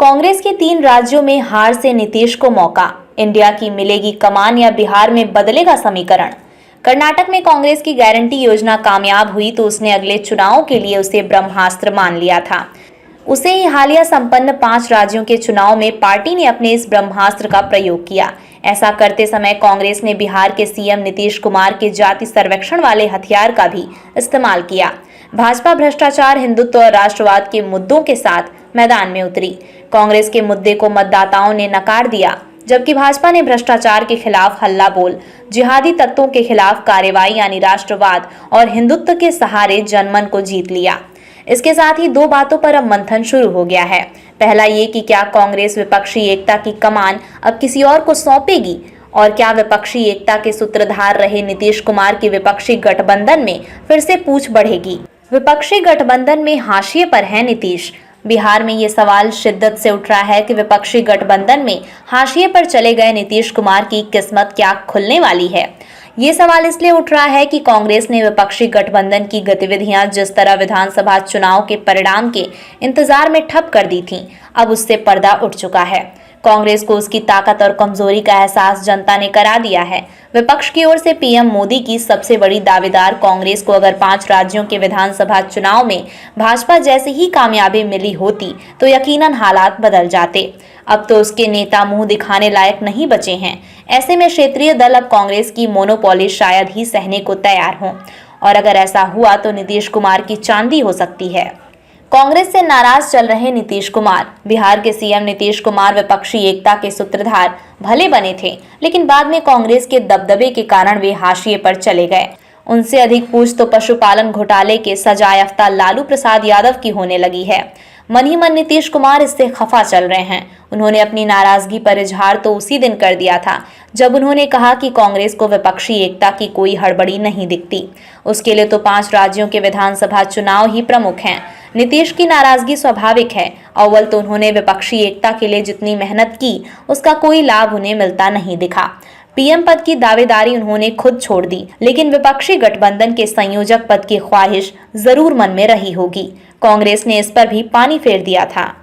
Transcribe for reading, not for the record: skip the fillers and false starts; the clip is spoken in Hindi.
कांग्रेस के 3 राज्यों में हार से नीतीश को मौका, इंडिया की मिलेगी कमान या बिहार में बदलेगा समीकरण। कर्नाटक में कांग्रेस की गारंटी योजना कामयाब हुई तो उसने अगले चुनावों के लिए उसे ब्रह्मास्त्र मान लिया था। उसे ही हालिया संपन्न 5 राज्यों के चुनाव में पार्टी ने अपने इस ब्रह्मास्त्र का प्रयोग किया। ऐसा करते समय कांग्रेस ने बिहार के सीएम नीतीश कुमार के जाति सर्वेक्षण वाले हथियार का भी इस्तेमाल किया। भाजपा भ्रष्टाचार, हिंदुत्व और राष्ट्रवाद के मुद्दों के साथ मैदान में उतरी। कांग्रेस के मुद्दे को मतदाताओं ने नकार दिया, जबकि भाजपा ने भ्रष्टाचार के खिलाफ हल्ला बोल, जिहादी तत्वों के खिलाफ कार्रवाई यानी राष्ट्रवाद और हिंदुत्व के सहारे जनमन को जीत लिया। इसके साथ ही 2 बातों पर अब मंथन शुरू हो गया है। पहला ये कि क्या कांग्रेस विपक्षी एकता की कमान अब किसी और को सौंपेगी, और क्या विपक्षी एकता के सूत्रधार रहे नीतीश कुमार की विपक्षी गठबंधन में फिर से पूछ बढ़ेगी। विपक्षी गठबंधन में हाशिए पर है नीतीश। बिहार में ये सवाल शिद्दत से उठ रहा है कि विपक्षी गठबंधन में हाशिए पर चले गए नीतीश कुमार की किस्मत क्या खुलने वाली है। ये सवाल इसलिए उठ रहा है कि कांग्रेस ने विपक्षी गठबंधन की गतिविधियां जिस तरह विधानसभा चुनाव के परिणाम के इंतजार में ठप कर दी थीं, अब उससे पर्दा उठ चुका है। कांग्रेस को उसकी ताकत और कमजोरी का एहसास जनता ने करा दिया है। विपक्ष की ओर से पीएम मोदी की सबसे बड़ी दावेदार कांग्रेस को अगर 5 राज्यों के विधानसभा चुनाव में भाजपा जैसी ही कामयाबी मिली होती तो यकीनन हालात बदल जाते। अब तो उसके नेता मुंह दिखाने लायक नहीं बचे हैं। ऐसे में क्षेत्रीय दल अब कांग्रेस की मोनोपोली शायद ही सहने को तैयार हों, और अगर ऐसा हुआ तो नीतीश कुमार की चांदी हो सकती है। कांग्रेस से नाराज चल रहे नीतीश कुमार। बिहार के सीएम नीतीश कुमार विपक्षी एकता के सूत्रधार भले बने थे, लेकिन बाद में कांग्रेस के दबदबे के कारण वे हाशिए पर चले गए। उनसे अधिक पूछ तो पशुपालन घोटाले के सजायाफ्ता लालू प्रसाद यादव की होने लगी है। मन ही मन नीतीश कुमार इससे खफा चल रहे हैं। उन्होंने अपनी नाराजगी पर इजहार तो उसी दिन कर दिया था जब उन्होंने कहा कि कांग्रेस को विपक्षी एकता की कोई हड़बड़ी नहीं दिखती। उसके लिए तो 5 राज्यों के विधानसभा चुनाव ही प्रमुख हैं। नीतीश की नाराजगी स्वाभाविक है। अव्वल तो उन्होंने विपक्षी एकता के लिए जितनी मेहनत की उसका कोई लाभ उन्हें मिलता नहीं दिखा। पीएम पद की दावेदारी उन्होंने खुद छोड़ दी, लेकिन विपक्षी गठबंधन के संयोजक पद की ख्वाहिश जरूर मन में रही होगी। कांग्रेस ने इस पर भी पानी फेर दिया था।